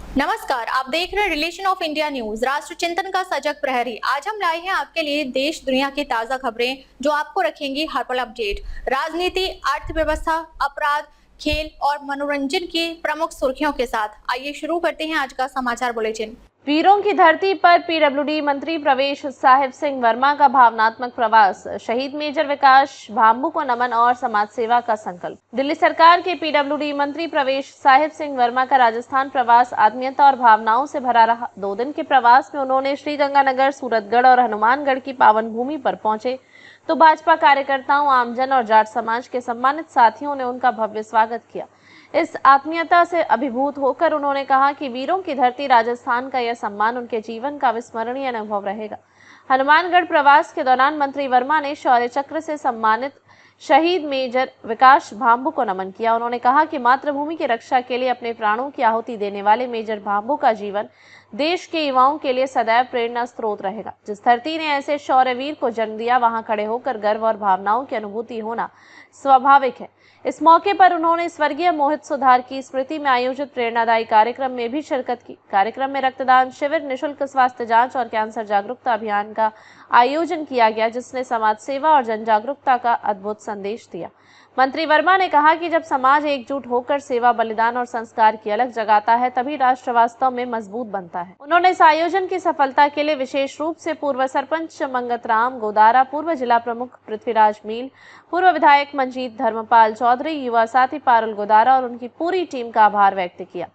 नमस्कार, आप देख रहे हैं रिलेशन ऑफ इंडिया न्यूज, राष्ट्र चिंतन का सजग प्रहरी। आज हम लाए हैं आपके लिए देश दुनिया की ताजा खबरें जो आपको रखेंगी हर पल अपडेट। राजनीति, अर्थव्यवस्था, अपराध, खेल और मनोरंजन की प्रमुख सुर्खियों के साथ आइए शुरू करते हैं आज का समाचार बुलेटिन। वीरों की धरती पर पीडब्ल्यूडी मंत्री प्रवेश साहिब सिंह वर्मा का भावनात्मक प्रवास, शहीद मेजर विकास भांबू को नमन और समाज सेवा का संकल्प। दिल्ली सरकार के पीडब्ल्यूडी मंत्री प्रवेश साहिब सिंह वर्मा का राजस्थान प्रवास आत्मीयता और भावनाओं से भरा रहा। 2 दिन के प्रवास में उन्होंने श्रीगंगानगर, सूरतगढ़ और हनुमानगढ़ की पावन भूमि पर पहुंचे तो भाजपा कार्यकर्ताओं, आमजन और जाट समाज के सम्मानित साथियों ने उनका भव्य स्वागत किया। इस आत्मीयता से अभिभूत होकर उन्होंने कहा कि वीरों की धरती राजस्थान का यह सम्मान उनके जीवन का विस्मरणीय अनुभव रहेगा। हनुमानगढ़ प्रवास के दौरान मंत्री वर्मा ने शौर्य चक्र से सम्मानित शहीद मेजर विकास भांबू को नमन किया। उन्होंने कहा कि मातृभूमि की रक्षा के लिए अपने प्राणों की आहुति देने वाले मेजर भांबू का जीवन देश के युवाओं के लिए सदैव प्रेरणा स्रोत रहेगा। जिस धरती ने ऐसे शौर्यवीर को जन्म दिया, वहां खड़े होकर गर्व और भावनाओं की अनुभूति होना स्वाभाविक है। इस मौके पर उन्होंने स्वर्गीय मोहित सुधार की स्मृति में आयोजित प्रेरणादायी कार्यक्रम में भी शिरकत की। कार्यक्रम में रक्तदान शिविर, निःशुल्क स्वास्थ्य जांच और कैंसर जागरूकता अभियान का आयोजन किया गया, जिसने समाज सेवा और जन जागरूकता का अद्भुत संदेश दिया। मंत्री वर्मा ने कहा कि जब समाज एकजुट होकर सेवा, बलिदान और संस्कार की अलख जगाता है, तभी राष्ट्र वास्तव में मजबूत बनता है। उन्होंने इस आयोजन की सफलता के लिए विशेष रूप से पूर्व सरपंच मंगतराम गोदारा, पूर्व जिला प्रमुख पृथ्वीराज मील, पूर्व विधायक मंजीत धर्मपाल चौधरी, युवा साथी पारुल गोदारा और उनकी पूरी टीम का आभार व्यक्त किया।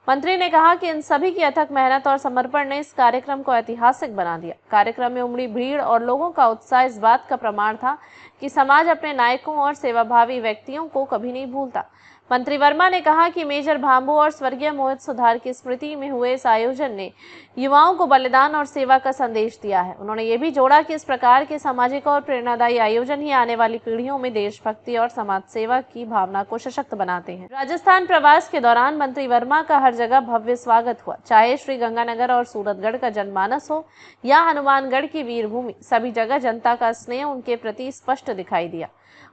मंत्री ने कहा कि इन सभी की अथक मेहनत और समर्पण ने इस कार्यक्रम को ऐतिहासिक बना दिया। कार्यक्रम में उमड़ी भीड़ और लोगों का उत्साह इस बात का प्रमाण था कि समाज अपने नायकों और सेवाभावी व्यक्तियों को कभी नहीं भूलता। मंत्री वर्मा ने कहा कि मेजर भांबू और स्वर्गीय मोहित सुधार की स्मृति में हुए इस आयोजन ने युवाओं को बलिदान और सेवा का संदेश दिया है। उन्होंने ये भी जोड़ा कि इस प्रकार के सामाजिक और प्रेरणादायी आयोजन ही आने वाली पीढ़ियों में देशभक्ति और समाज सेवा की भावना को सशक्त बनाते हैं। राजस्थान प्रवास के दौरान मंत्री वर्मा का हर जगह भव्य स्वागत हुआ, चाहे श्रीगंगानगर और सूरतगढ़ का जनमानस हो या हनुमानगढ़ की वीरभूमि, सभी जगह जनता का स्नेह उनके प्रति स्पष्ट दिखाई दिया।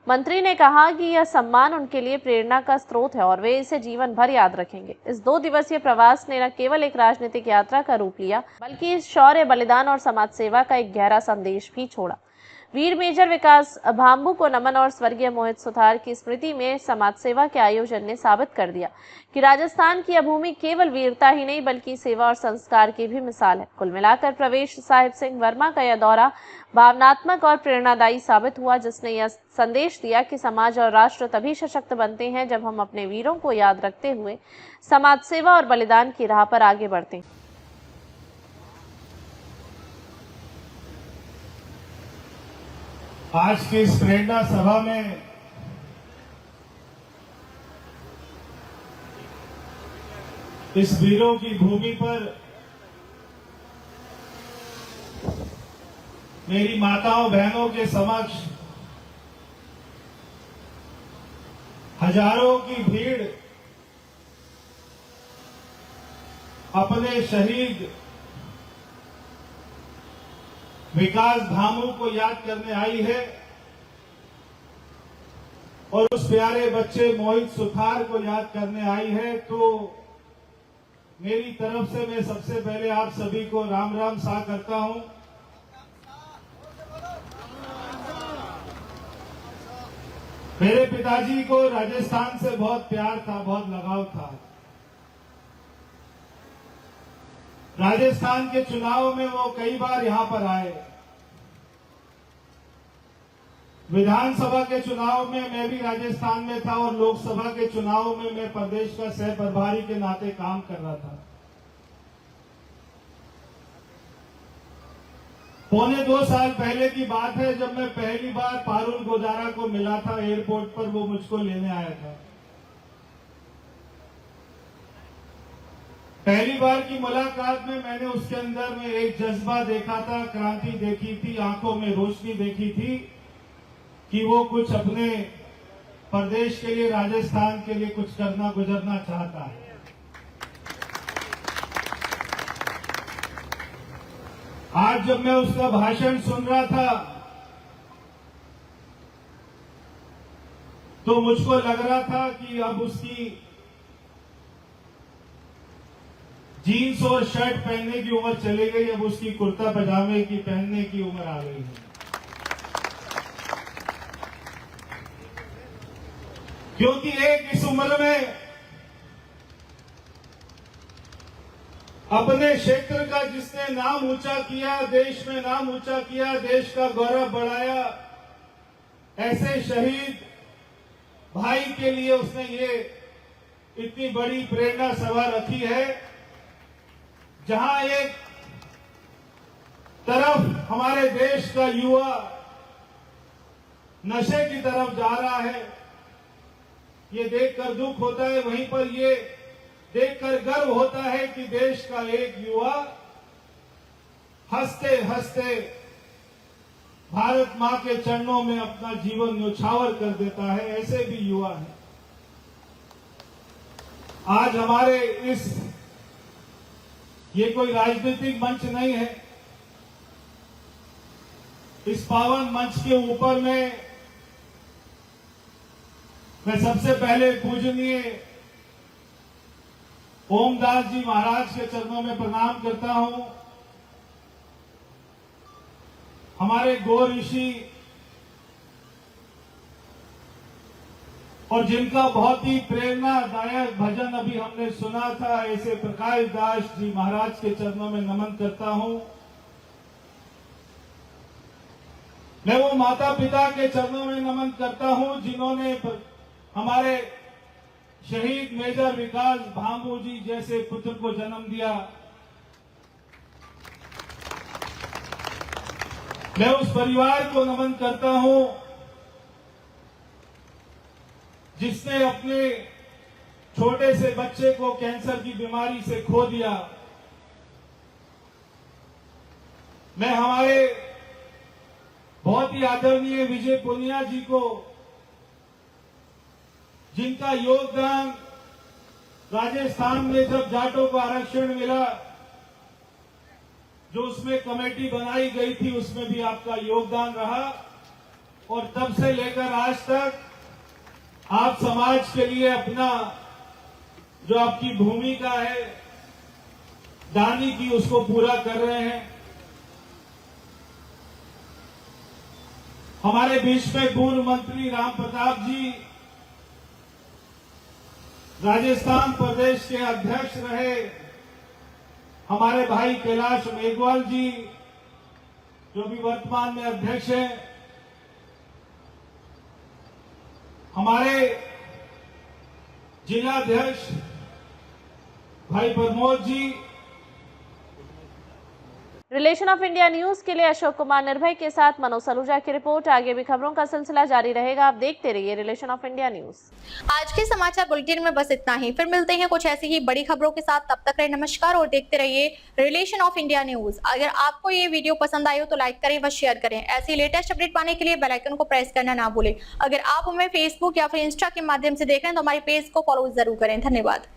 मंत्री ने कहा कि यह सम्मान उनके लिए प्रेरणा का स्रोत है और वे इसे जीवन भर याद रखेंगे। इस 2 दिवसीय प्रवास ने न केवल एक राजनीतिक यात्रा का रूप लिया, बल्कि इस शौर्य, बलिदान और समाज सेवा का एक गहरा संदेश भी छोड़ा। वीर मेजर विकास भांबू को नमन और स्वर्गीय मोहित सुधार की स्मृति में समाज सेवा के आयोजन ने साबित कर दिया कि राजस्थान की यह भूमि केवल वीरता ही नहीं बल्कि सेवा और संस्कार की भी मिसाल है। कुल मिलाकर प्रवेश साहिब सिंह वर्मा का यह दौरा भावनात्मक और प्रेरणादायी साबित हुआ, जिसने यह संदेश दिया कि समाज और राष्ट्र तभी सशक्त बनते हैं जब हम अपने वीरों को याद रखते हुए समाज सेवा और बलिदान की राह पर आगे बढ़ते हैं। आज की इस प्रेरणा सभा में इस वीरों की भूमि पर मेरी माताओं बहनों के समक्ष हजारों की भीड़ अपने शहीद विकास भांबू को याद करने आई है और उस प्यारे बच्चे मोहित सुथार को याद करने आई है। तो मेरी तरफ से मैं सबसे पहले आप सभी को राम राम सा करता हूं। मेरे पिताजी को राजस्थान से बहुत प्यार था, बहुत लगाव था। राजस्थान के चुनाव में वो कई बार यहां पर आए। विधानसभा के चुनाव में मैं भी राजस्थान में था और लोकसभा के चुनाव में मैं प्रदेश का सह प्रभारी के नाते काम कर रहा था। पौने 2 साल पहले की बात है जब मैं पहली बार पारुल गोदारा को मिला था एयरपोर्ट पर। वो मुझको लेने आया था। पहली बार की मुलाकात में मैंने उसके अंदर में एक जज्बा देखा था, क्रांति देखी थी, आंखों में रोशनी देखी थी कि वो कुछ अपने प्रदेश के लिए, राजस्थान के लिए कुछ करना गुजरना चाहता है। आज जब मैं उसका भाषण सुन रहा था तो मुझको लग रहा था कि अब उसकी जीन्स और शर्ट पहनने की उम्र चली गई, अब उसकी कुर्ता पजामे की पहनने की उम्र आ गई है। क्योंकि एक इस उम्र में अपने क्षेत्र का जिसने नाम ऊंचा किया, देश में नाम ऊंचा किया, देश का गौरव बढ़ाया, ऐसे शहीद भाई के लिए उसने ये इतनी बड़ी प्रेरणा सभा रखी है, जहां एक तरफ हमारे देश का युवा नशे की तरफ जा रहा है, ये देखकर दुख होता है, वहीं पर ये देखकर गर्व होता है कि देश का एक युवा हंसते हंसते भारत मां के चरणों में अपना जीवन न्यौछावर कर देता है। ऐसे भी युवा हैं। आज हमारे ये कोई राजनीतिक मंच नहीं है, इस पावन मंच के ऊपर मैं सबसे पहले पूजनीय ओमदास जी महाराज के चरणों में प्रणाम करता हूं। हमारे गो ऋषि और जिनका बहुत ही प्रेरणादायक भजन अभी हमने सुना था, ऐसे प्रकाश दास जी महाराज के चरणों में नमन करता हूं। मैं वो माता पिता के चरणों में नमन करता हूं जिन्होंने हमारे शहीद मेजर विकास भांबू जी जैसे पुत्र को जन्म दिया। मैं उस परिवार को नमन करता हूं जिसने अपने छोटे से बच्चे को कैंसर की बीमारी से खो दिया। मैं हमारे बहुत ही आदरणीय विजय पुनिया जी को, जिनका योगदान राजस्थान में जब जाटों को आरक्षण मिला, जो उसमें कमेटी बनाई गई थी, उसमें भी आपका योगदान रहा और तब से लेकर आज तक आप समाज के लिए अपना जो आपकी भूमिका है दानी की, उसको पूरा कर रहे हैं। हमारे बीच में पूर्व मंत्री राम प्रताप जी, राजस्थान प्रदेश के अध्यक्ष रहे, हमारे भाई कैलाश मेघवाल जी जो भी वर्तमान में अध्यक्ष हैं, हमारे जिलाध्यक्ष भाई Pramod ji. Relation of India news के लिए अशोक कुमार निर्भय के साथ मनोज सलूजा की रिपोर्ट। आगे भी खबरों का सिलसिला जारी रहेगा, आप देखते रहिए रिलेशन ऑफ इंडिया न्यूज। आज के समाचार बुलेटिन में बस इतना ही, फिर मिलते हैं कुछ ऐसी ही बड़ी खबरों के साथ। तब तक रहे नमस्कार और देखते रहिए रिलेशन ऑफ इंडिया न्यूज। अगर आपको ये वीडियो पसंद आई हो तो लाइक करें व शेयर करें। ऐसी लेटेस्ट अपडेट पाने के लिए बेल आइकन को प्रेस करना ना भूलें। अगर आप हमें फेसबुक या फिर इंस्टा के माध्यम से देख रहे हैं तो हमारे पेज को फॉलो जरूर करें। धन्यवाद।